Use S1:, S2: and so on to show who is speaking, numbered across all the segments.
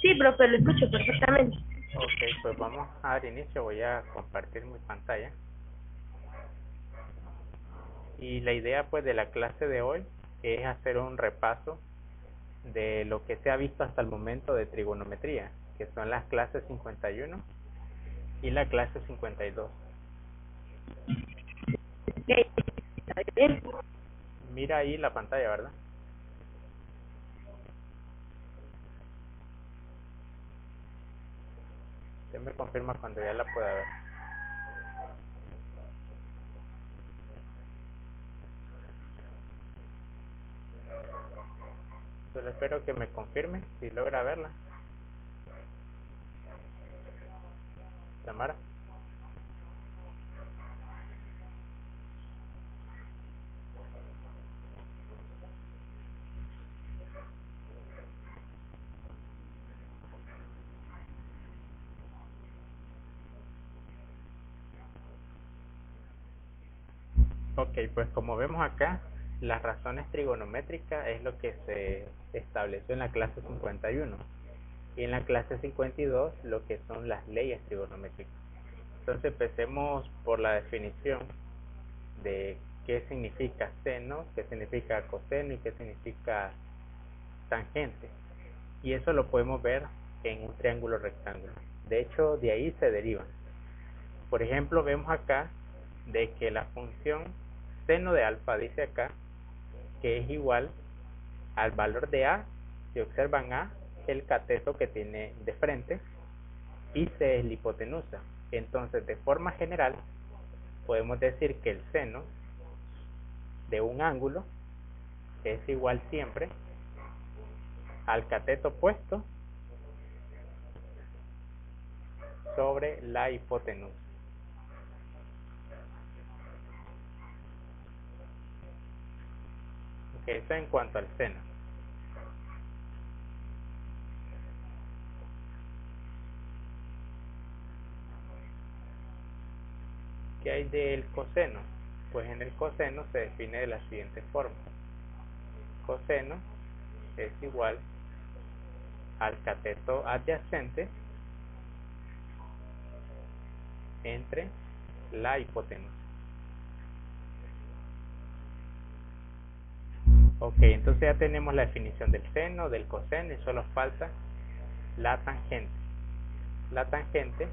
S1: Sí, profe, lo escucho perfectamente.
S2: Ok, pues vamos a dar inicio. Voy a compartir mi pantalla. Y la idea pues de la clase de hoy es hacer un repaso de lo que se ha visto hasta el momento de trigonometría, que son las clases 51 y la clase 52.
S1: Ok, está bien.
S2: Mira ahí la pantalla, ¿verdad? Usted me confirma cuando ya la pueda ver. Solo espero que me confirme si logra verla. Tamara. Ok, pues como vemos acá, las razones trigonométricas es lo que se estableció en la clase 51 y en la clase 52 lo que son las leyes trigonométricas. Entonces empecemos por la definición de qué significa seno, qué significa coseno y qué significa tangente. Y eso lo podemos ver en un triángulo rectángulo. De hecho, de ahí se derivan. Por ejemplo, vemos acá de que la función seno de alfa dice acá que es igual al valor de A. Si observan, A es el cateto que tiene de frente y C es la hipotenusa. Entonces, de forma general, podemos decir que el seno de un ángulo es igual siempre al cateto opuesto sobre la hipotenusa. Okay, eso en cuanto al seno. ¿Qué hay del coseno? Pues en el coseno se define de la siguiente forma. Coseno es igual al cateto adyacente entre la hipotenusa. Ok, entonces ya tenemos la definición del seno, del coseno y solo falta la tangente. La tangente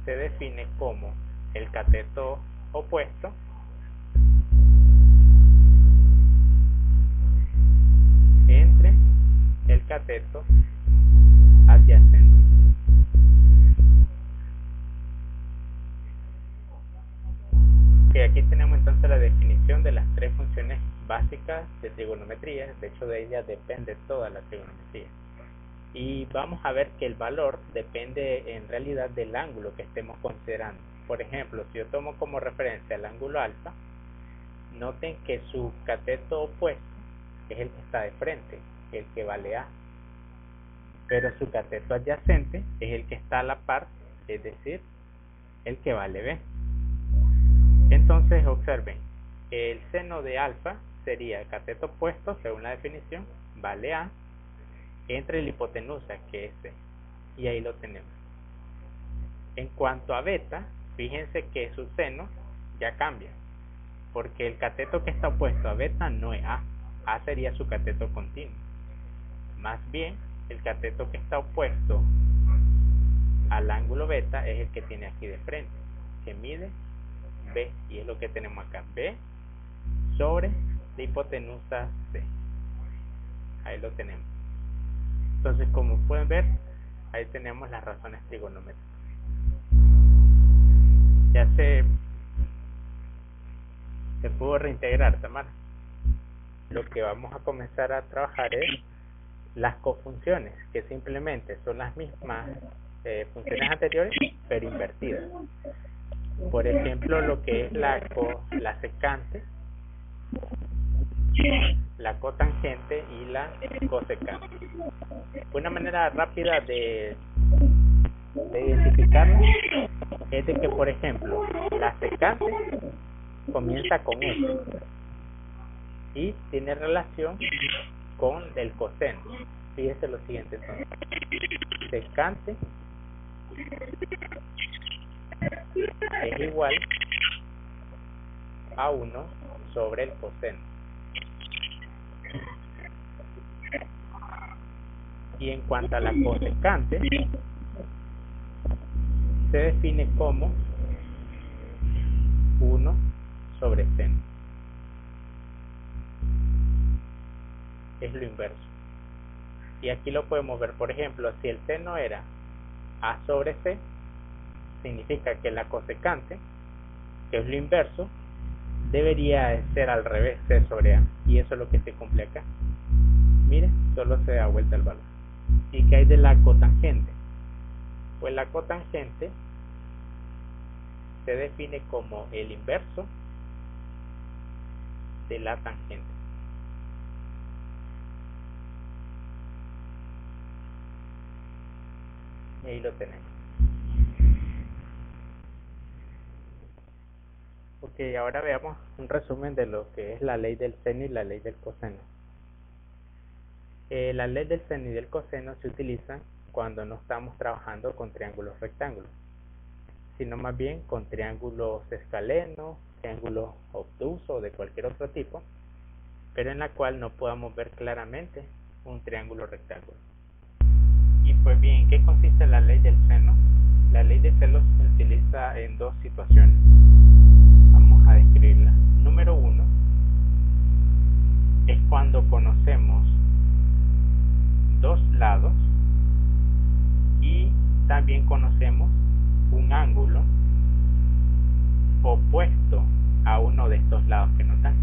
S2: se define como el cateto opuesto entre el cateto adyacente. Que aquí tenemos entonces la definición de las tres funciones básicas de trigonometría. De hecho, de ellas depende toda la trigonometría. Y vamos a ver que el valor depende en realidad del ángulo que estemos considerando. Por ejemplo, si yo tomo como referencia el ángulo alfa, noten que su cateto opuesto es el que está de frente, el que vale A, pero su cateto adyacente es el que está a la par, es decir, el que vale B. Entonces observen, el seno de alfa sería el cateto opuesto, según la definición, vale A, entre la hipotenusa, que es C, y ahí lo tenemos. En cuanto a beta, fíjense que su seno ya cambia, porque el cateto que está opuesto a beta no es A, A sería su cateto continuo. Más bien, el cateto que está opuesto al ángulo beta es el que tiene aquí de frente, que mide B, y es lo que tenemos acá, B sobre la hipotenusa C. Ahí lo tenemos. Entonces, como pueden ver, ahí tenemos las razones trigonométricas. Ya se pudo reintegrar, Tamara. Lo que vamos a comenzar a trabajar es las cofunciones, que simplemente son las mismas funciones anteriores, pero invertidas. Por ejemplo, lo que es la secante, la cotangente y la cosecante. Una manera rápida de identificarlas es de que, por ejemplo, la secante comienza con S y tiene relación con el coseno. fíjese lo siguiente entonces. Secante es igual a 1 sobre el coseno. Y en cuanto a la cosecante, se define como 1 sobre seno. Es lo inverso. Y aquí lo podemos ver, por ejemplo, si el seno era A sobre C, significa que la cosecante, que es lo inverso, debería ser al revés, C sobre A. Y eso es lo que se cumple acá. Miren, solo se da vuelta el valor. ¿Y qué hay de la cotangente? Pues la cotangente se define como el inverso de la tangente. Y ahí lo tenemos. Ok, ahora veamos un resumen de lo que es la ley del seno y la ley del coseno. La ley del seno y del coseno se utilizan cuando no estamos trabajando con triángulos rectángulos, sino más bien con triángulos escalenos, triángulos obtusos o de cualquier otro tipo, pero en la cual no podamos ver claramente un triángulo rectángulo. Y pues bien, ¿en qué consiste la ley del seno? La ley del seno se utiliza en dos situaciones. Vamos a describirla. Número 1 es cuando conocemos dos lados y también conocemos un ángulo opuesto a uno de estos lados que nos dan.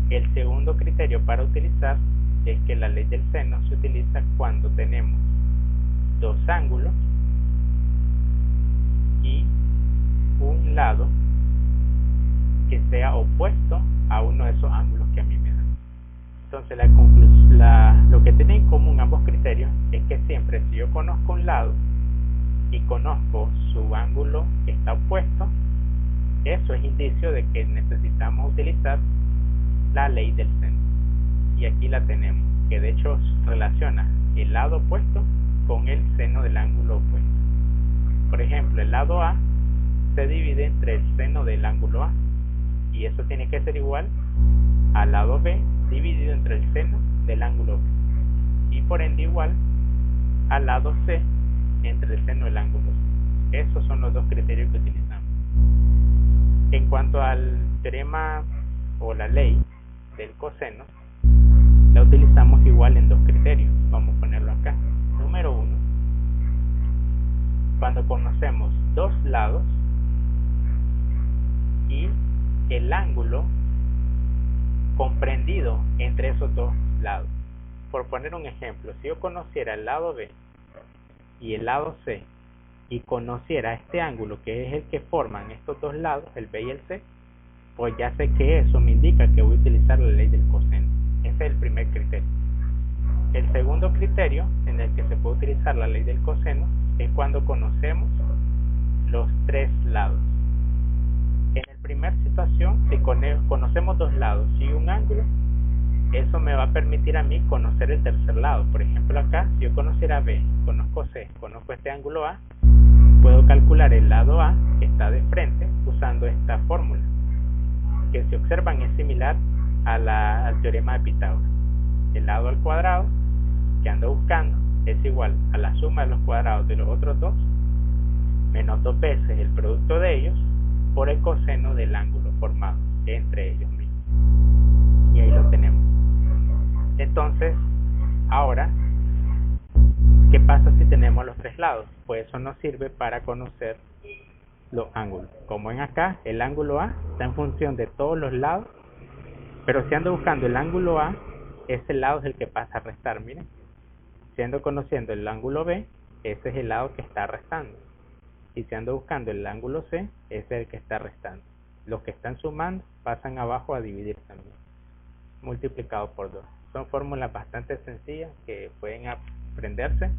S2: El segundo criterio para utilizar es que la ley del seno se utiliza cuando tenemos dos ángulos y un lado que sea opuesto a uno de esos ángulos que a mí me dan. Entonces lo que tienen en común ambos criterios es que siempre si yo conozco un lado y conozco su ángulo que está opuesto, eso es indicio de que necesitamos utilizar la ley del seno. Y aquí la tenemos, que de hecho relaciona el lado opuesto con el seno del ángulo opuesto. Por ejemplo, el lado A se divide entre el seno del ángulo A, y eso tiene que ser igual al lado B dividido entre el seno del ángulo B, y por ende igual al lado C entre el seno del ángulo C. Esos son los dos criterios que utilizamos. En cuanto al teorema o la ley del coseno, la utilizamos igual en dos criterios. Vamos a ponerlo acá. Número 1, cuando conocemos dos lados y el ángulo comprendido entre esos dos lados. Por poner un ejemplo, si yo conociera el lado B y el lado C y conociera este ángulo que es el que forman estos dos lados, el B y el C, pues ya sé que eso me indica que voy a utilizar la ley del coseno. Ese es el primer criterio. El segundo criterio en el que se puede utilizar la ley del coseno es cuando conocemos los tres lados. En la primera situación, si conocemos dos lados y un ángulo, eso me va a permitir a mí conocer el tercer lado. Por ejemplo, acá, si yo conociera B, conozco C, conozco este ángulo A, puedo calcular el lado A que está de frente usando esta fórmula, que si observan es similar al teorema de Pitágoras. El lado al cuadrado que ando buscando es igual a la suma de los cuadrados de los otros dos menos dos veces el producto de ellos por el coseno del ángulo formado entre ellos mismos. Y ahí lo tenemos. Entonces, ahora, ¿qué pasa si tenemos los tres lados? Pues eso nos sirve para conocer los ángulos. Como ven acá, el ángulo A está en función de todos los lados, pero si ando buscando el ángulo A, ese lado es el que pasa a restar. Miren, si ando conociendo el ángulo B, ese es el lado que está restando. Y si ando buscando el ángulo C, ese es el que está restando. Los que están sumando pasan abajo a dividir también, multiplicado por 2. Son fórmulas bastante sencillas que pueden aprenderse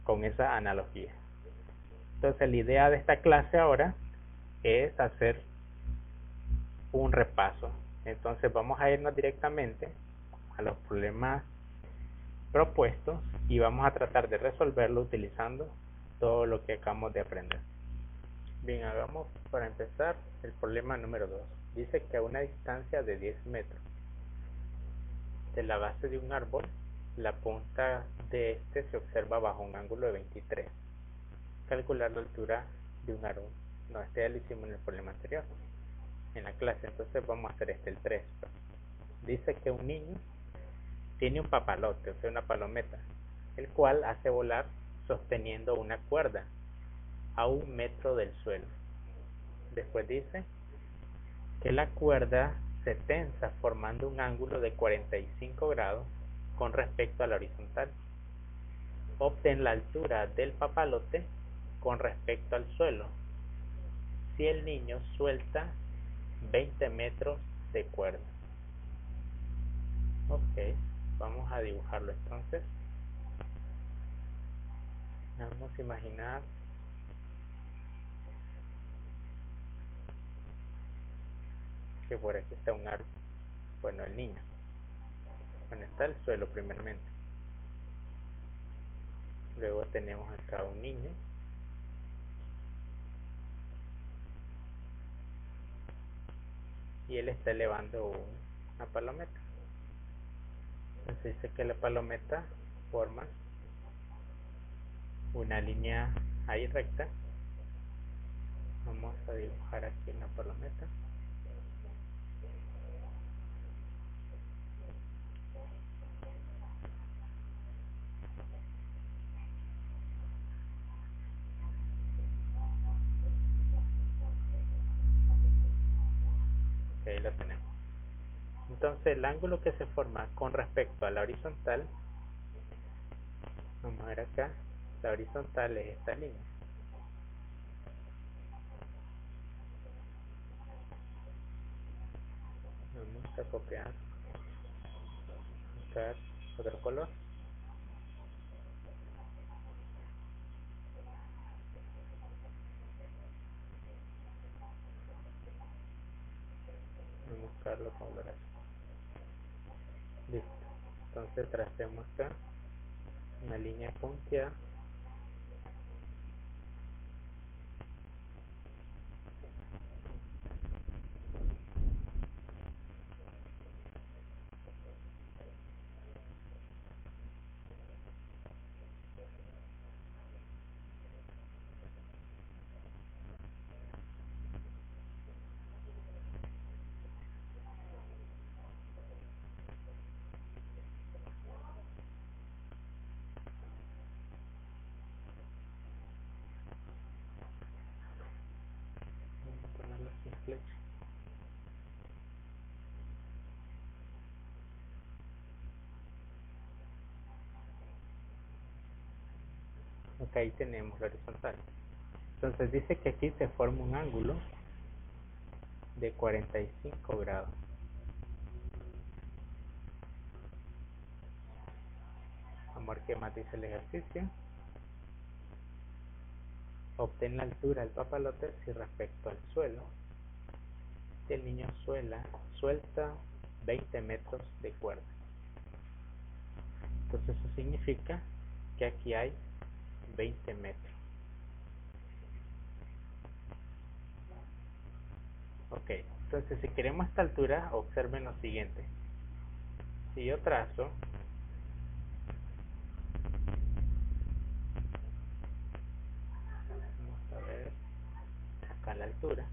S2: con esa analogía. Entonces la idea de esta clase ahora es hacer un repaso. Entonces vamos a irnos directamente a los problemas propuestos y vamos a tratar de resolverlo utilizando todo lo que acabamos de aprender. Bien, hagamos para empezar el problema número 2. Dice que a una distancia de 10 metros de la base de un árbol, la punta de este se observa bajo un ángulo de 23. Calcular la altura de un árbol. No, este ya lo hicimos en el problema anterior, en la clase, entonces vamos a hacer el 3. Dice que un niño tiene un papalote, o sea una palometa, el cual hace volar sosteniendo una cuerda a 1 metro del suelo. Después dice que la cuerda se tensa formando un ángulo de 45 grados con respecto a la horizontal. Obtén la altura del papalote con respecto al suelo si el niño suelta 20 metros de cuerda. Ok, vamos a dibujarlo entonces. Vamos a imaginar que por aquí está un árbol. Bueno, el niño. Bueno, está el suelo primeramente. Luego tenemos acá un niño. Y él está elevando una palometa. Entonces dice que la palometa forma una línea ahí recta. Vamos a dibujar aquí una palometa. Ok, ahí lo tenemos. Entonces el ángulo que se forma con respecto a la horizontal, vamos a ver acá, la horizontal es esta línea. Vamos a copiar, buscar otro color. Vamos a buscarlo con color azul. Listo. Entonces tracemos acá una línea punteada. Vamos a ponerlo sin flecha. Ok, ahí tenemos la horizontal. Entonces dice que aquí se forma un ángulo de 45 grados. Vamos a ver qué más dice el ejercicio. Obtén la altura del papalote si respecto al suelo. Si el niño suelta 20 metros de cuerda. Entonces eso significa que aquí hay 20 metros. Ok, entonces si queremos esta altura, observen lo siguiente. Si yo trazo vamos a ver acá la altura.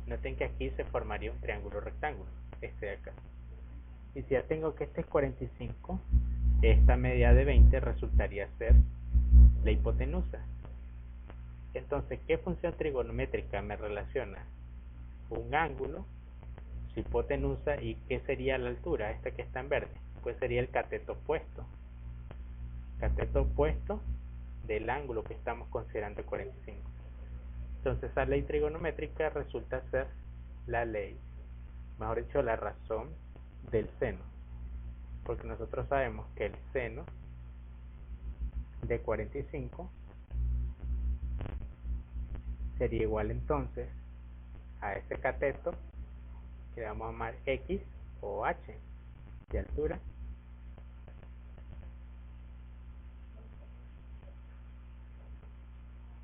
S2: Noten que aquí se formaría un triángulo rectángulo, este de acá. Y si ya tengo que este es 45, esta medida de 20 resultaría ser la hipotenusa. Entonces, ¿qué función trigonométrica me relaciona un ángulo, su hipotenusa y qué sería la altura, esta que está en verde? Pues sería el cateto opuesto. Cateto opuesto del ángulo que estamos considerando 45. Entonces, esa ley trigonométrica resulta ser la ley, mejor dicho, la razón del seno. Porque nosotros sabemos que el seno de 45 sería igual entonces a ese cateto que vamos a llamar X o H de altura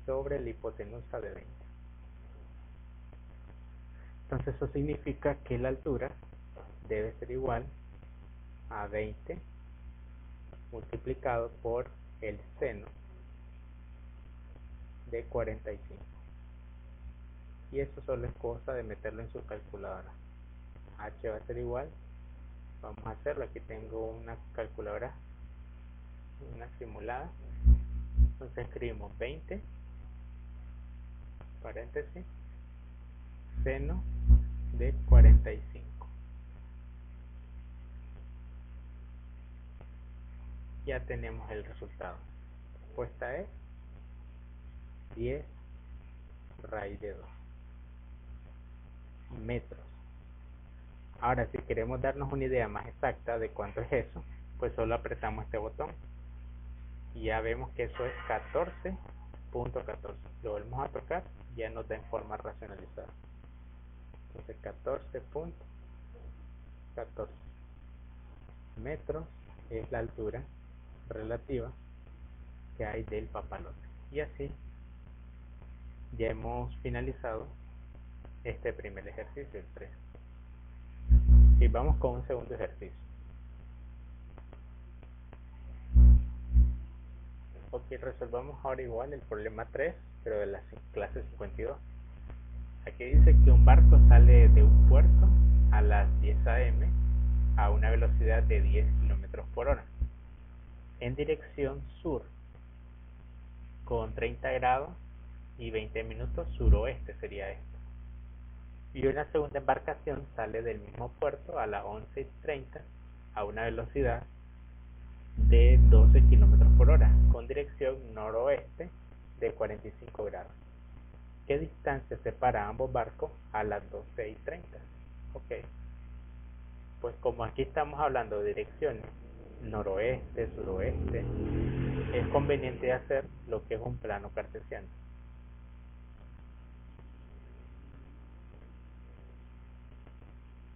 S2: sobre la hipotenusa de 20. Entonces eso significa que la altura debe ser igual a 20 multiplicado por el seno de 45. Y eso solo es cosa de meterlo en su calculadora. H va a ser igual, vamos a hacerlo, aquí tengo una calculadora, una simulada. Entonces escribimos 20 paréntesis seno de 45. Ya tenemos el resultado. La respuesta es 10 raíz de 2 metros. Ahora, si queremos darnos una idea más exacta de cuánto es eso, pues solo apretamos este botón y ya vemos que eso es 14.14. Lo volvemos a tocar, ya nos da en forma racionalizada. Entonces 14.14 metros es la altura relativa que hay del papalote. Y así ya hemos finalizado este primer ejercicio, el 3. Y vamos con un segundo ejercicio. Ok, resolvamos ahora igual el problema 3, pero de la clase 52. Aquí dice que un barco sale de un puerto a las 10 am a una velocidad de 10 km por hora en dirección sur con 30 grados y 20 minutos suroeste sería esto. Y una segunda embarcación sale del mismo puerto a las 11:30 a una velocidad de 12 km por hora con dirección noroeste de 45 grados. ¿Qué distancia separa ambos barcos a las 12:30? Ok, pues como aquí estamos hablando de direcciones noroeste, suroeste, es conveniente hacer lo que es un plano cartesiano.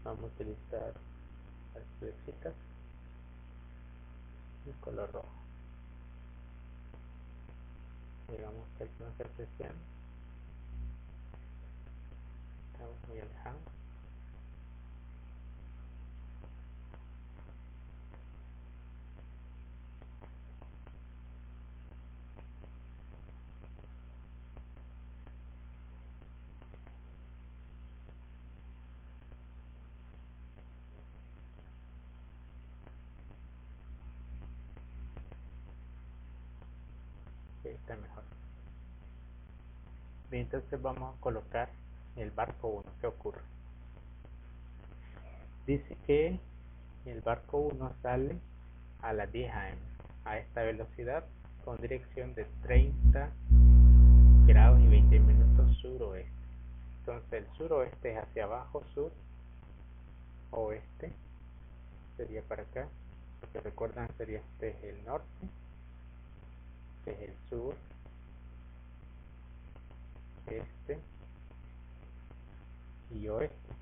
S2: Vamos a utilizar las flechitas y color rojo. Digamos que el plano cartesiano estamos muy alejados. Está mejor. Bien, entonces vamos a colocar el barco 1. ¿Qué ocurre? Dice que el barco 1 sale a las 10 am a esta velocidad con dirección de 30 grados y 20 minutos suroeste. Entonces el suroeste es hacia abajo, sur, oeste sería para acá, porque recuerdan sería este es el norte, este es el sur, este y oeste.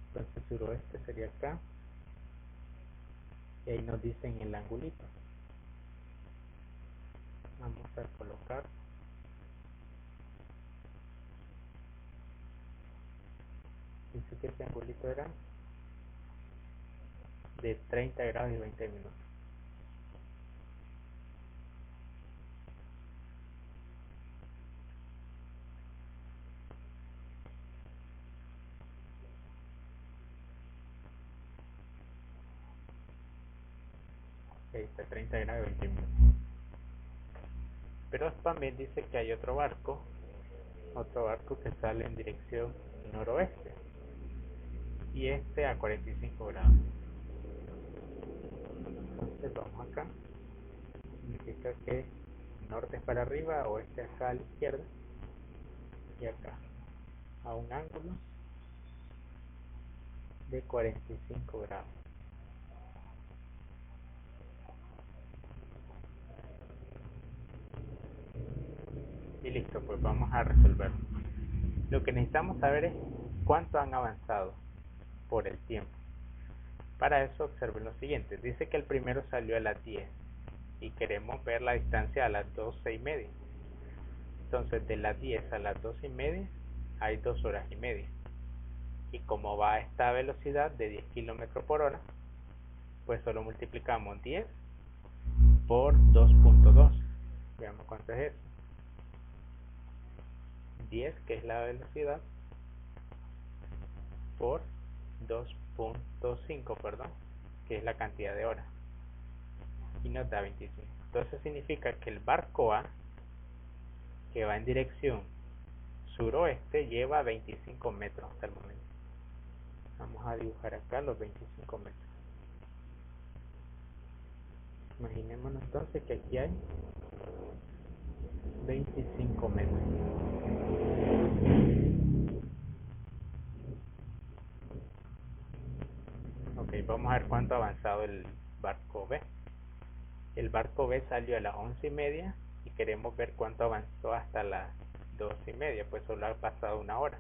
S2: Entonces suroeste sería acá y ahí nos dicen el angulito. Vamos a colocar dice que ese angulito era de 30 grados y 20 minutos. Ahí está 30 grados y 20 minutos. Pero también dice que hay otro barco que sale en dirección noroeste y este a 45 grados. Entonces vamos acá, significa que norte es para arriba, oeste acá a la izquierda y acá a un ángulo de 45 grados. Y listo, pues vamos a resolver. Lo que necesitamos saber es cuánto han avanzado por el tiempo. Para eso observen lo siguiente. Dice que el primero salió a las 10 y queremos ver la distancia a las 12:30. Entonces de las 10 a las 12:30 hay 2 horas y media. Y como va a esta velocidad de 10 km por hora, pues solo multiplicamos 10 por 2.2. Veamos cuánto es eso. 10, que es la velocidad, por 2.5, perdón, que es la cantidad de horas, y nos da 25. Entonces significa que el barco A, que va en dirección suroeste, lleva 25 metros hasta el momento. Vamos a dibujar acá los 25 metros. Imaginémonos entonces que aquí hay 25 metros. Ok, vamos a ver cuánto ha avanzado el barco B. El barco B salió a las 11:30 y queremos ver cuánto avanzó hasta las 12:30, pues solo ha pasado una hora.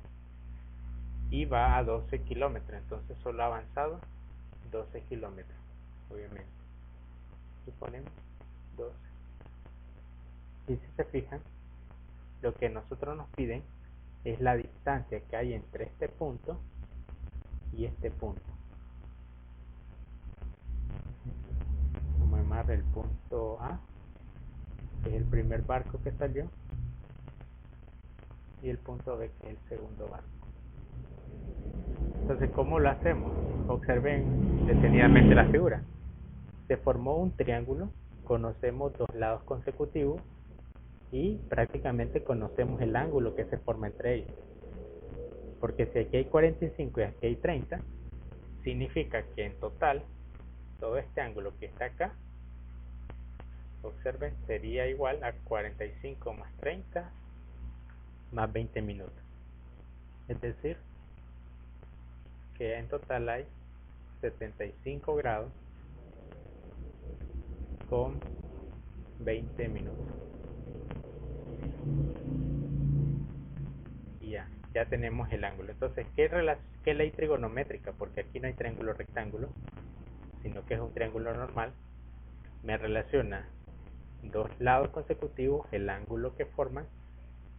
S2: Y va a 12 kilómetros, entonces solo ha avanzado 12 kilómetros, obviamente. Y ponemos 12. Y si se fijan, lo que nosotros nos piden es la distancia que hay entre este punto y este punto. Vamos a llamar el punto A, que es el primer barco que salió, y el punto B, que es el segundo barco. Entonces, ¿cómo lo hacemos? Observen detenidamente la figura. Se formó un triángulo, conocemos dos lados consecutivos y prácticamente conocemos el ángulo que se forma entre ellos. Porque si aquí hay 45 y aquí hay 30, significa que en total todo este ángulo que está acá, observen, sería igual a 45 más 30 más 20 minutos. Es decir, que en total hay 75 grados con 20 minutos. Y ya tenemos el ángulo. Entonces, ¿qué ley trigonométrica? Porque aquí no hay triángulo rectángulo, sino que es un triángulo normal. Me relaciona dos lados consecutivos, el ángulo que forman,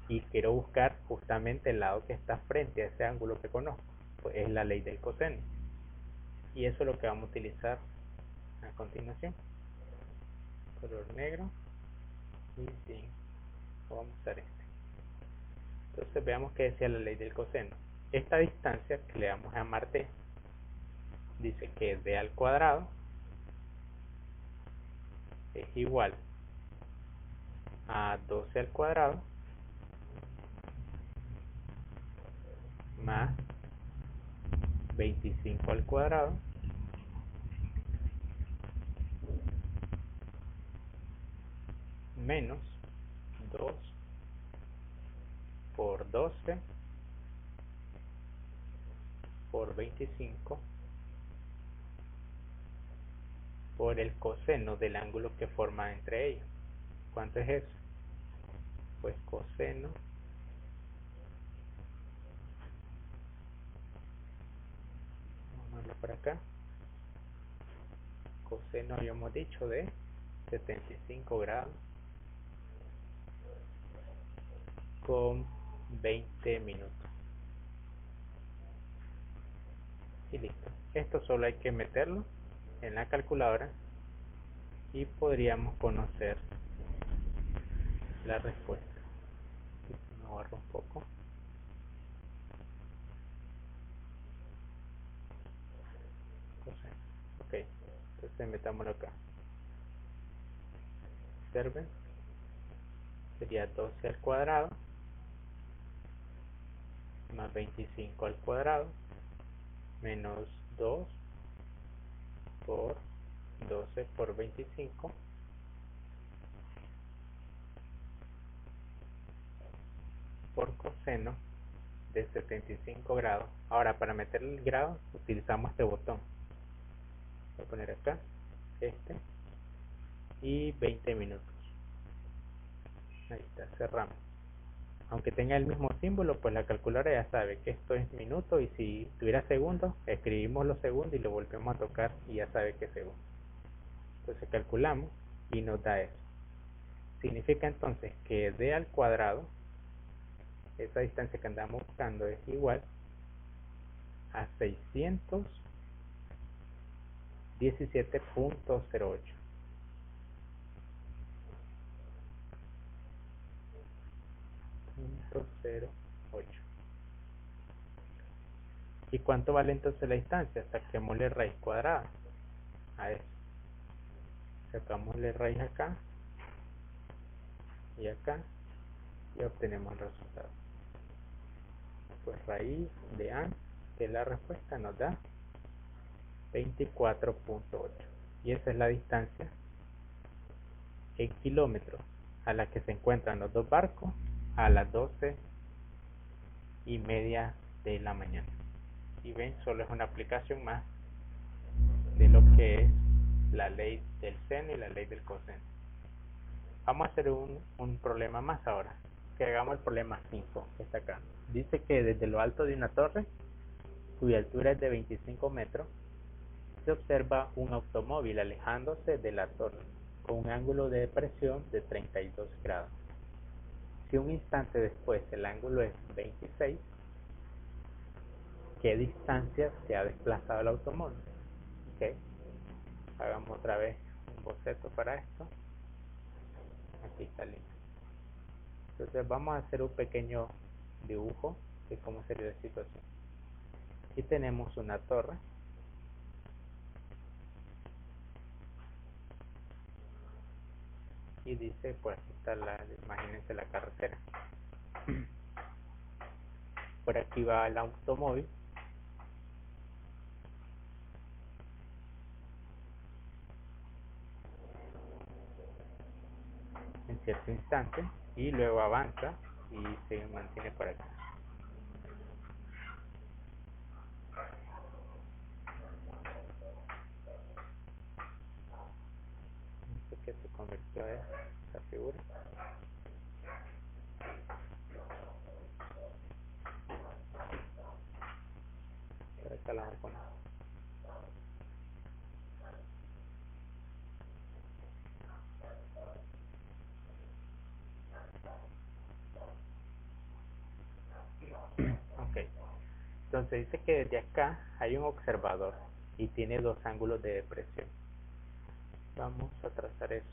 S2: y quiero buscar justamente el lado que está frente a ese ángulo que conozco. Pues es la ley del coseno. Y eso es lo que vamos a utilizar a continuación. Color negro. Y sí, vamos a usar este. Entonces veamos que decía la ley del coseno. Esta distancia, que le vamos a llamar d, dice que d al cuadrado es igual a 12 al cuadrado más 25 al cuadrado menos 2 por 12 por 25 por el coseno del ángulo que forma entre ellos. ¿Cuánto es eso? Pues coseno vamos a verlo por acá. Coseno habíamos dicho de 75 grados con 20 minutos. Y listo. Esto solo hay que meterlo en la calculadora y podríamos conocer la respuesta. Me ahorro un poco. Ok, entonces metámoslo acá. Observen, sería 12 al cuadrado más 25 al cuadrado menos 2 por 12 por 25 por coseno de 75 grados. Ahora, para meter el grado utilizamos este botón. Voy a poner acá este y 20 minutos. Ahí está, cerramos. aunque tenga el mismo símbolo, pues la calculadora ya sabe que esto es minuto, y si tuviera segundos, escribimos los segundos y lo volvemos a tocar y ya sabe que es segundo. Entonces calculamos y nos da eso. Significa entonces que d al cuadrado, esa distancia que andamos buscando, es igual a 617.08. ¿Y cuánto vale entonces la distancia? Saquémosle raíz cuadrada a eso. Sacámosle raíz acá y acá y obtenemos el resultado. Pues raíz de A, que es la respuesta, nos da 24.8. Y esa es la distancia en kilómetros a la que se encuentran los dos barcos a las 12:30 de la mañana. Y ven, solo es una aplicación más de lo que es la ley del seno y la ley del coseno. Vamos a hacer un problema más ahora. Que hagamos el problema 5, que está acá. Dice que desde lo alto de una torre, cuya altura es de 25 metros, se observa un automóvil alejándose de la torre con un ángulo de depresión de 32 grados. Si un instante después el ángulo es 26, ¿qué distancia se ha desplazado el automóvil? Okay. Hagamos otra vez un boceto para esto. Aquí está listo. Entonces vamos a hacer un pequeño dibujo de cómo sería la situación. Aquí tenemos una torre. Y dice, pues aquí está imagínense la carretera. Por aquí va el automóvil. En cierto instante. Y luego avanza y se mantiene por acá. No sé qué se convirtió a esta figura. Por acá la vamos a poner. Ok. Entonces dice que desde acá hay un observador y tiene dos ángulos de depresión. Vamos a trazar eso.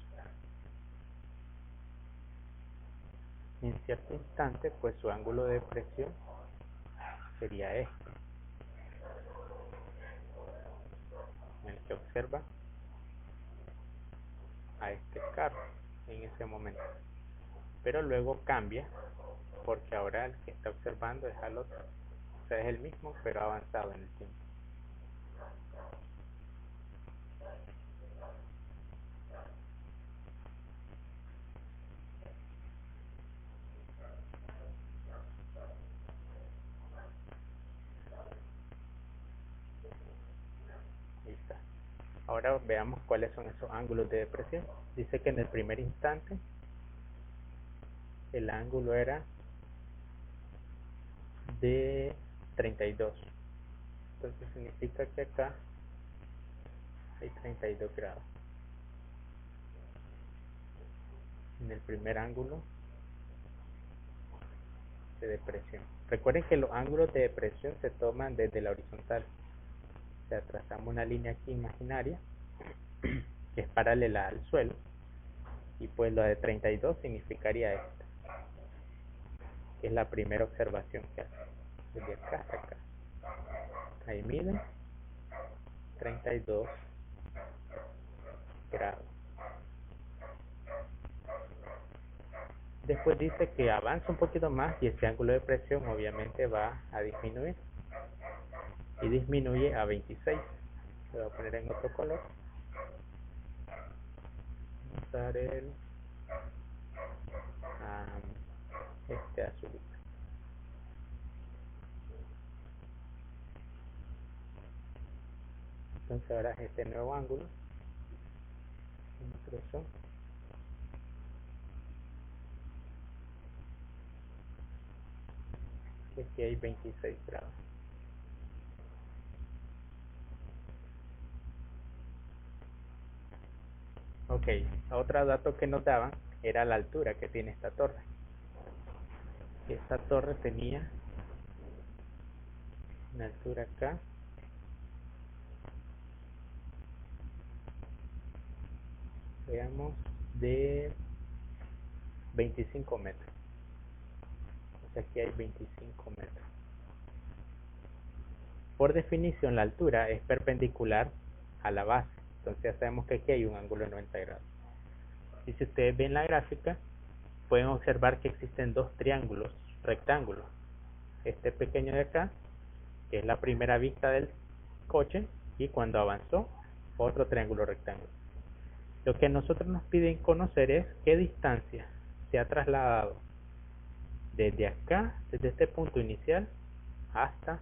S2: En cierto instante, pues su ángulo de depresión sería este, en el que observa a este carro en ese momento. Pero luego cambia, porque ahora el que está observando es al otro. O sea, es el mismo, pero avanzado en el tiempo. Ahí está. Ahora veamos cuáles son esos ángulos de depresión. Dice que en el primer instante el ángulo era de 32. Entonces significa que acá hay 32 grados en el primer ángulo de depresión. Recuerden que los ángulos de depresión se toman desde la horizontal. O sea, trazamos una línea aquí imaginaria que es paralela al suelo, y pues lo de 32 significaría esta, que es la primera observación que hace, desde acá hasta acá. Ahí miden 32 grados. Después dice que avanza un poquito más y ese ángulo de presión obviamente va a disminuir, y disminuye a 26. Lo voy a poner en otro color. Vamos a usar este azul. Entonces ahora este nuevo ángulo, y aquí hay 26 grados. Ok, otro dato que nos daban era la altura que tiene esta torre. Esta torre tenía una altura acá veamos de 25 metros. O sea, aquí hay 25 metros. Por definición, la altura es perpendicular a la base. Entonces ya sabemos que aquí hay un ángulo de 90 grados. Y si ustedes ven la gráfica, pueden observar que existen dos triángulos rectángulos. Este pequeño de acá, que es la primera vista del coche, y cuando avanzó, otro triángulo rectángulo. Lo que a nosotros nos piden conocer es qué distancia se ha trasladado desde acá, desde este punto inicial, hasta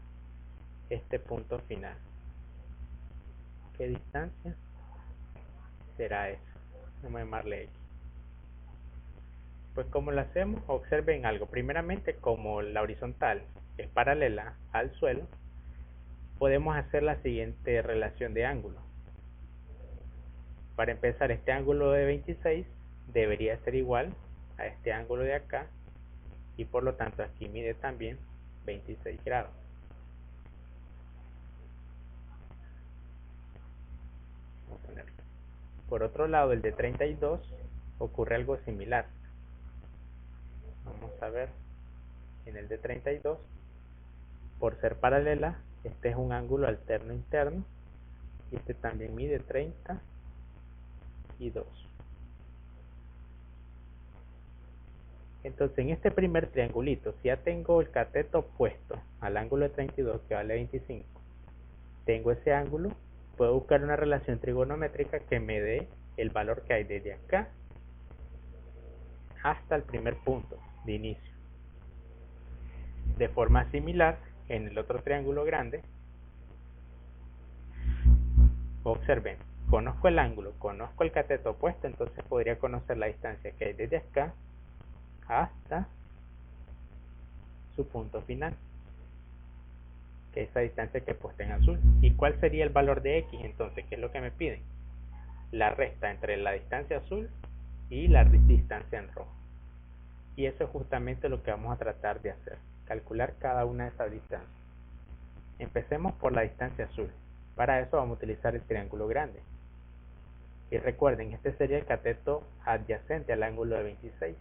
S2: este punto final. ¿Qué distancia será eso? Vamos a llamarle X. Pues como lo hacemos, observen algo. Primeramente, como la horizontal es paralela al suelo, podemos hacer la siguiente relación de ángulos. Para empezar, este ángulo de 26 debería ser igual a este ángulo de acá, y por lo tanto aquí mide también 26 grados. Vamos a ponerlo. Por otro lado, el de 32 ocurre algo similar. Vamos a ver, en el de 32, por ser paralela, este es un ángulo alterno interno, y este también mide 32. Entonces, en este primer triangulito, si ya tengo el cateto opuesto al ángulo de 32, que vale 25, tengo ese ángulo, puedo buscar una relación trigonométrica que me dé el valor que hay desde acá hasta el primer punto de inicio. De forma similar, en el otro triángulo grande, observen, conozco el ángulo, conozco el cateto opuesto, entonces podría conocer la distancia que hay desde acá hasta su punto final, que es esa distancia que he puesto en azul. ¿Y cuál sería el valor de X? Entonces, ¿qué es lo que me piden? La resta entre la distancia azul y la distancia en rojo. Y eso es justamente lo que vamos a tratar de hacer, calcular cada una de esas distancias. Empecemos por la distancia azul. Para eso vamos a utilizar el triángulo grande. Y recuerden, este sería el cateto adyacente al ángulo de 26.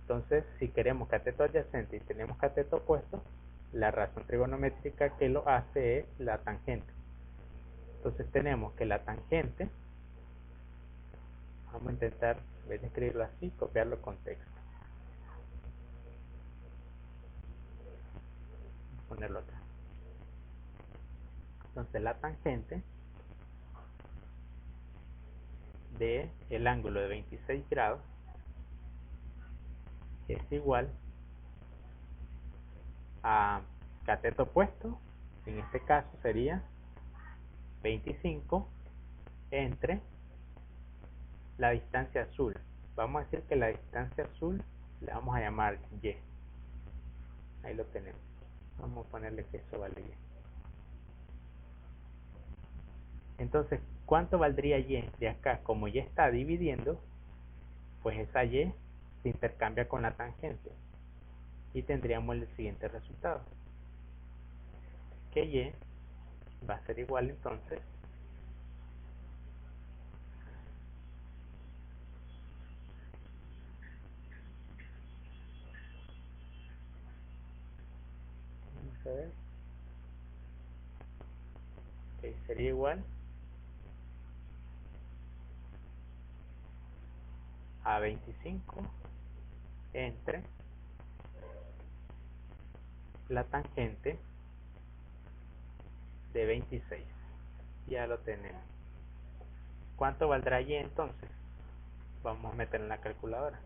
S2: Entonces, si queremos cateto adyacente y tenemos cateto opuesto, la razón trigonométrica que lo hace es la tangente. Entonces tenemos que la tangente, vamos a intentar, en vez de escribirlo así, copiarlo con texto. Ponerlo acá. Entonces la tangente de el ángulo de 26 grados es igual a cateto opuesto, en este caso sería 25 entre la distancia azul. Vamos a decir que la distancia azul le vamos a llamar Y. Ahí lo tenemos. Vamos a ponerle que eso vale Y. Entonces, ¿cuánto valdría Y de acá? Como Y está dividiendo, pues esa Y se intercambia con la tangente y tendríamos el siguiente resultado, que Y va a ser igual entonces vamos a ver, que sería igual a 25 entre la tangente de 26. Ya lo tenemos. ¿Cuánto valdrá Y entonces? Vamos a meter en la calculadora.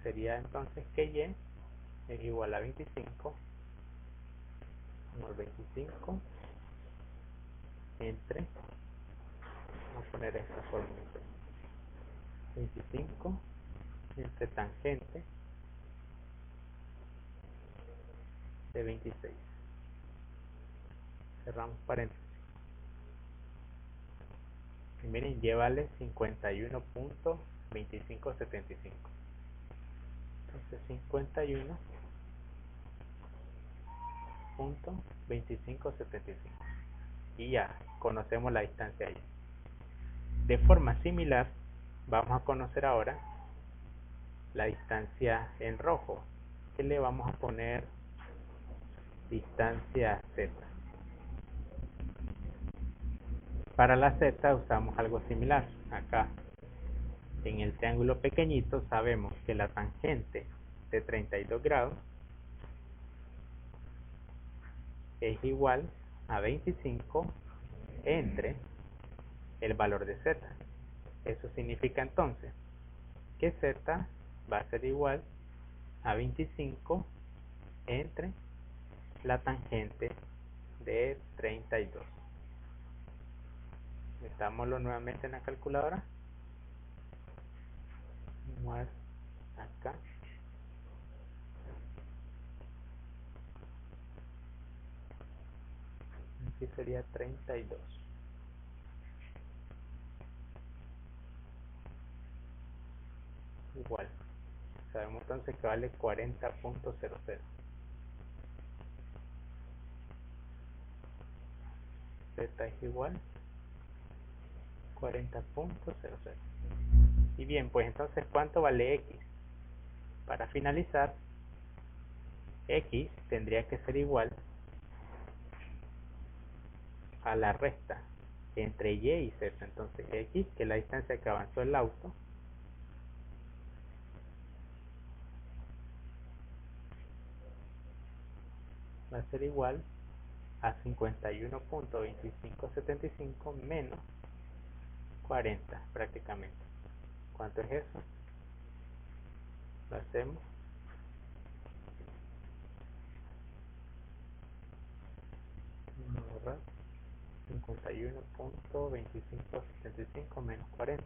S2: Sería entonces que Y es igual a 25, como 25 entre, vamos a poner esta fórmula, 25 entre tangente de 26. Cerramos paréntesis. Y miren, vale 51.2575. Entonces 51.2575. Y ya conocemos la distancia ahí. De forma similar, vamos a conocer ahora la distancia en rojo, que le vamos a poner distancia Z. Para la Z usamos algo similar. Acá en el triángulo pequeñito sabemos que la tangente de 32 grados es igual a 25 entre el valor de Z. Eso significa entonces que Z va a ser igual a 25 entre la tangente de 32. Metámoslo nuevamente en la calculadora. Vamos a ver acá. Aquí sería 32. Igual. Sabemos entonces que vale 40.00. Z es igual 40.00. Y bien, pues entonces, ¿cuánto vale X? Para finalizar, X tendría que ser igual a la resta entre Y y Z. Entonces X, que es la distancia que avanzó el auto, va a ser igual a 51.2575 menos 40 prácticamente. ¿Cuánto es eso? Lo hacemos. Vamos a borrar. 51.2575 menos 40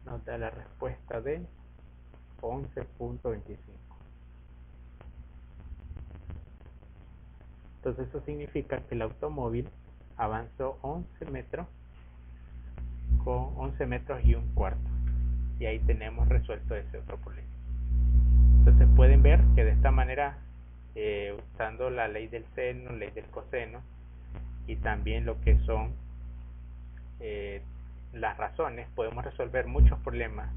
S2: nos da la respuesta de 11.25. Entonces eso significa que el automóvil avanzó 11 metros con 11 metros y un cuarto. Y ahí tenemos resuelto ese otro problema. Entonces pueden ver que de esta manera, usando la ley del seno, ley del coseno y también lo que son las razones, podemos resolver muchos problemas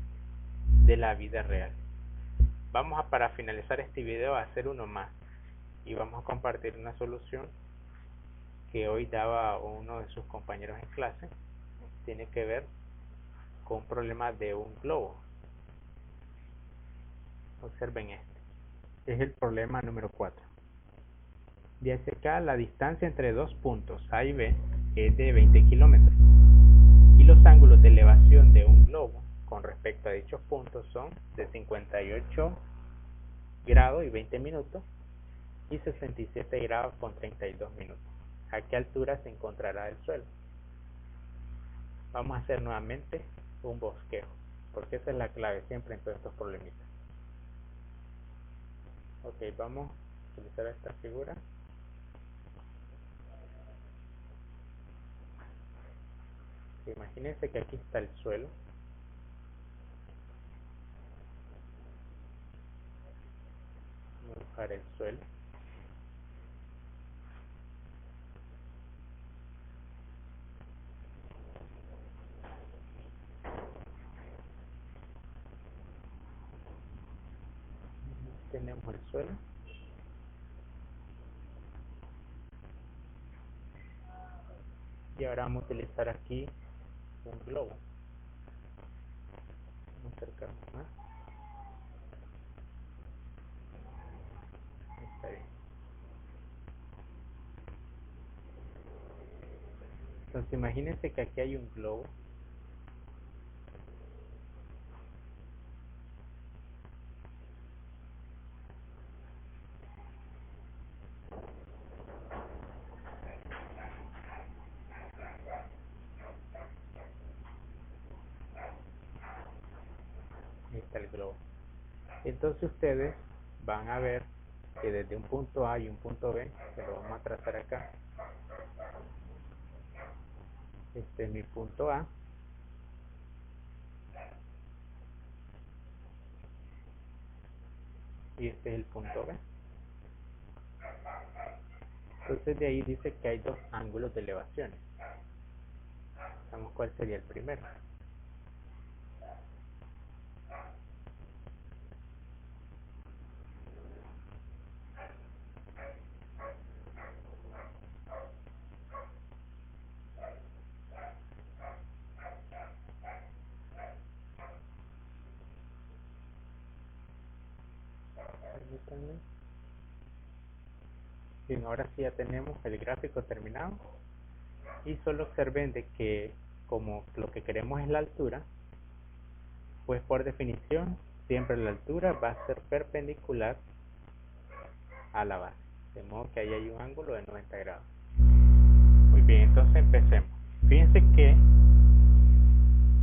S2: de la vida real. Vamos a, para finalizar este video, a hacer uno más y vamos a compartir una solución que hoy daba uno de sus compañeros en clase. Tiene que ver con un problema de un globo. Observen este. Es el problema número 4. Dice acá la distancia entre dos puntos A y B es de 20 kilómetros y los ángulos de elevación de un globo con respecto a dichos puntos son de 58 grados y 20 minutos y 67 grados con 32 minutos. ¿A qué altura se encontrará el suelo? Vamos a hacer nuevamente un bosquejo, porque esa es la clave siempre en todos estos problemitas. Ok, vamos a utilizar esta figura. Imagínense que aquí está el suelo. Vamos a dibujar el suelo. Tenemos el suelo. Y ahora vamos a utilizar aquí un globo. Vamos a acercarnos más. Está bien. Entonces imagínense que aquí hay un globo. Ahí está el globo. Entonces ustedes van a ver que desde un punto A y un punto B, que lo vamos a trazar acá. Este es mi punto A. Y este es el punto B. Entonces de ahí dice que hay dos ángulos de elevaciones. Veamos cuál sería el primero. Permítanme. Bien, ahora sí ya tenemos el gráfico terminado. Y solo observen de que como lo que queremos es la altura, pues por definición siempre la altura va a ser perpendicular a la base, de modo que ahí hay un ángulo de 90 grados. Muy bien, entonces empecemos. Fíjense que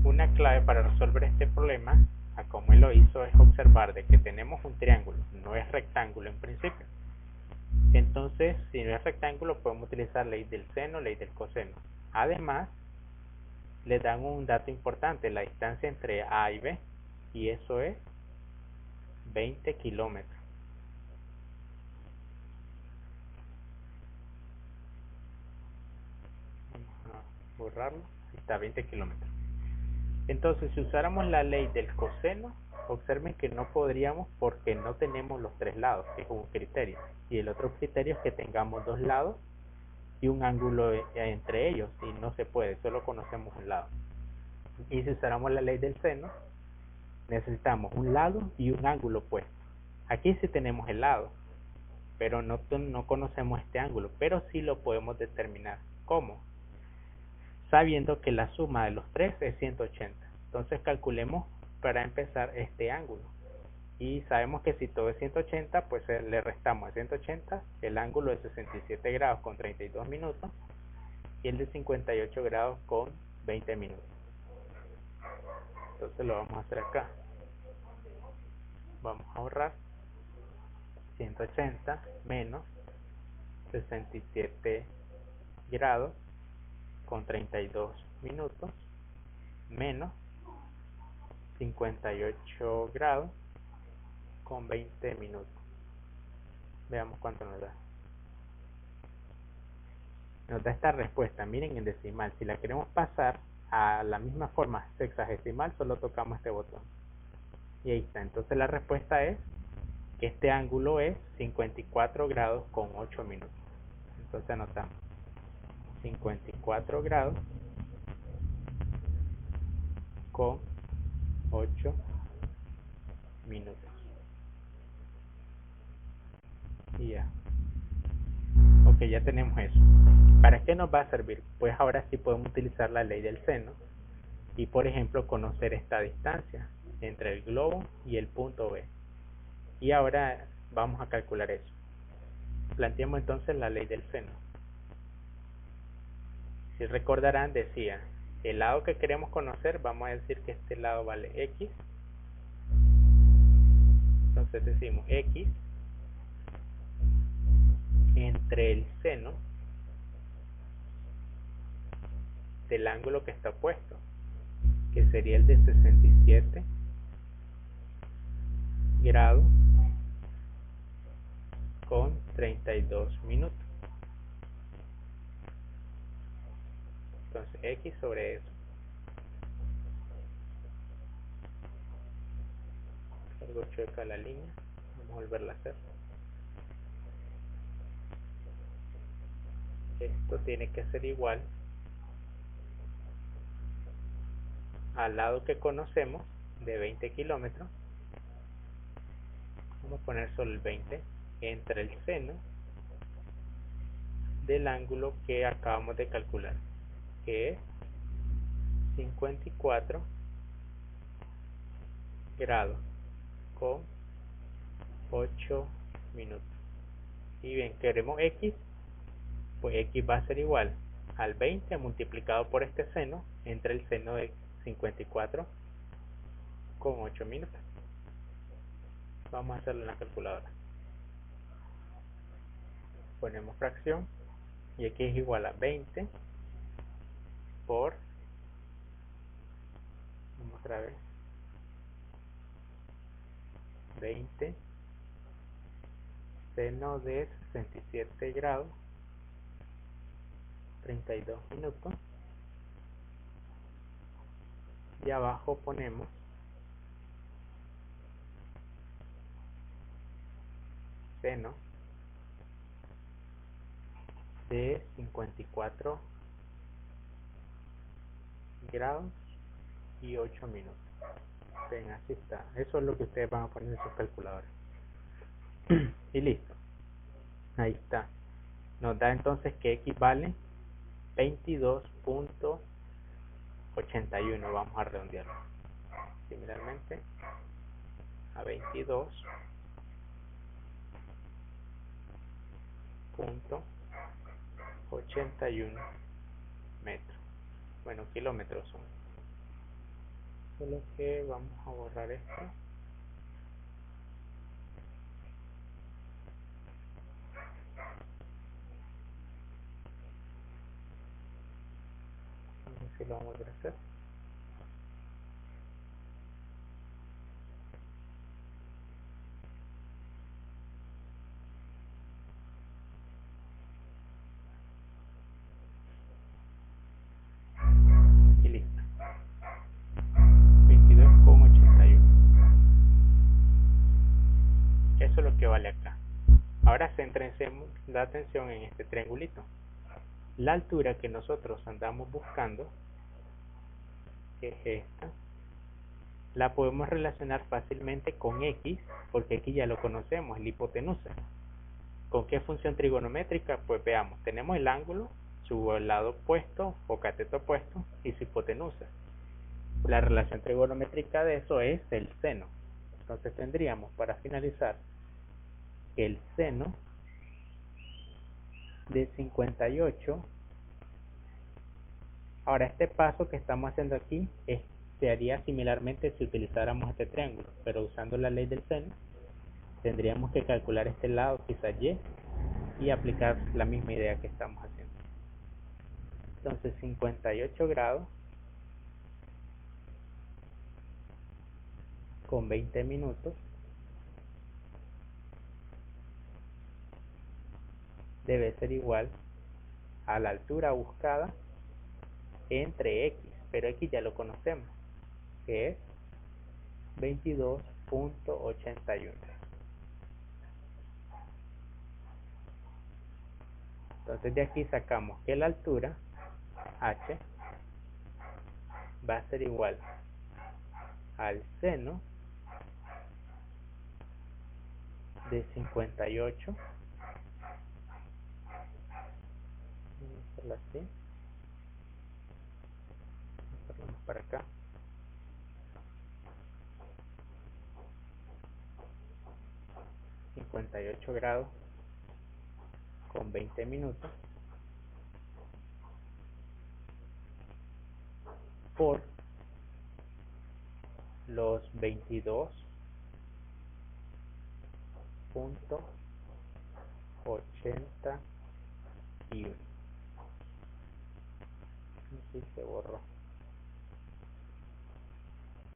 S2: una clave para resolver este problema, a como él lo hizo, es observar de que tenemos un triángulo, no es rectángulo en principio. Entonces, si no es rectángulo, podemos utilizar ley del seno, ley del coseno. Además, le dan un dato importante, la distancia entre A y B, y eso es 20 kilómetros. Vamos a borrarlo, ahí está, 20 kilómetros. Entonces, si usáramos la ley del coseno, observen que no podríamos porque no tenemos los tres lados, que es un criterio. Y el otro criterio es que tengamos dos lados y un ángulo entre ellos, y no se puede, solo conocemos un lado. Y si usáramos la ley del seno, necesitamos un lado y un ángulo opuesto. Aquí sí tenemos el lado, pero no conocemos este ángulo, pero sí lo podemos determinar. ¿Cómo? Sabiendo que la suma de los tres es 180. Entonces calculemos para empezar este ángulo. Y sabemos que si todo es 180, pues le restamos a 180 el ángulo de 67 grados con 32 minutos y el de 58 grados con 20 minutos. Entonces lo vamos a hacer acá. Vamos a ahorrar 180 menos 67 grados con 32 minutos menos 58 grados con 20 minutos. Veamos cuánto nos da. Nos da esta respuesta, miren en decimal. Si la queremos pasar a la misma forma sexagesimal, solo tocamos este botón. Y ahí está. Entonces la respuesta es que este ángulo es 54 grados con 8 minutos. Entonces anotamos 54 grados con 8 minutos. Y ya. Ok, ya tenemos eso. ¿Para qué nos va a servir? Pues ahora sí podemos utilizar la ley del seno y, por ejemplo, conocer esta distancia entre el globo y el punto B. Y ahora vamos a calcular eso. Planteemos entonces la ley del seno. Si recordarán, decía, el lado que queremos conocer, vamos a decir que este lado vale X. Entonces decimos X entre el seno del ángulo que está opuesto, que sería el de 67 grados con 32 minutos. Entonces X sobre eso. Algo chueca la línea. Vamos a volverla a hacer. Esto tiene que ser igual al lado que conocemos de 20 kilómetros. Vamos a poner solo el 20 entre el seno del ángulo que acabamos de calcular, que es 54 grados con 8 minutos. Y bien, queremos X, pues X va a ser igual al 20 multiplicado por este seno entre el seno de 54 con 8 minutos. Vamos a hacerlo en la calculadora. ponemos fracción y aquí es igual a 20 por, vamos otra vez, 20 seno de 67 grados 32 minutos, y abajo ponemos seno de 54 grados y 8 minutos. Ven, así está. Eso es lo que ustedes van a poner en sus calculadores. Y listo. Ahí está. Nos da entonces que X vale 22.81. Vamos a redondearlo. Similarmente a 22.81 metros. Bueno, kilómetros son. Solo que vamos a borrar esto. Si lo vamos a hacer. Y listo. 22.81. Eso es lo que vale acá. Ahora centremos la atención en este triangulito. La altura que nosotros andamos buscando, que es esta, la podemos relacionar fácilmente con X, porque aquí ya lo conocemos, la hipotenusa. ¿Con qué función trigonométrica? Pues veamos, tenemos el ángulo, su lado opuesto o cateto opuesto y su hipotenusa. La relación trigonométrica de eso es el seno. Entonces tendríamos, para finalizar, que el seno de 58. Ahora, este paso que estamos haciendo aquí se haría similarmente si utilizáramos este triángulo, pero usando la ley del seno tendríamos que calcular este lado, quizás y aplicar la misma idea que estamos haciendo. Entonces 58 grados con 20 minutos debe ser igual a la altura buscada entre X, pero X ya lo conocemos, que es 22.81. Entonces de aquí sacamos que la altura H va a ser igual al seno de 58, vamos a hacerlo así, vamos para acá, 58 grados con 20 minutos por los 22.81. Aquí se borró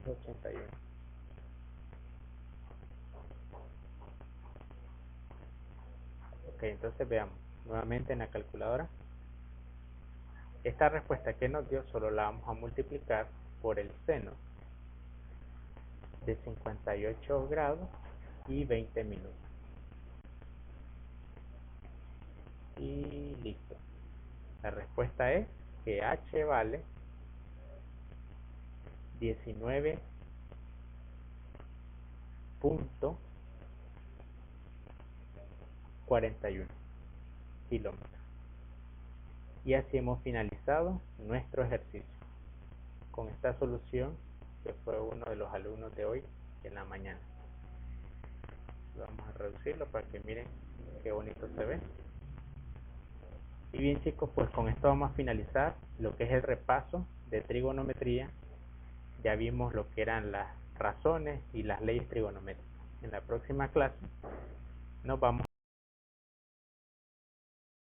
S2: 81. Ok, entonces veamos nuevamente en la calculadora. Esta respuesta que nos dio solo la vamos a multiplicar por el seno de 58 grados y 20 minutos. Y listo. La respuesta es que H vale 19.41 kilómetros. Y así hemos finalizado nuestro ejercicio con esta solución que fue uno de los alumnos de hoy en la mañana. Vamos a reducirlo para que miren qué bonito se ve. Y bien chicos, pues con esto vamos a finalizar lo que es el repaso de trigonometría. Ya vimos lo que eran las razones y las leyes trigonométricas. En la próxima clase nos vamos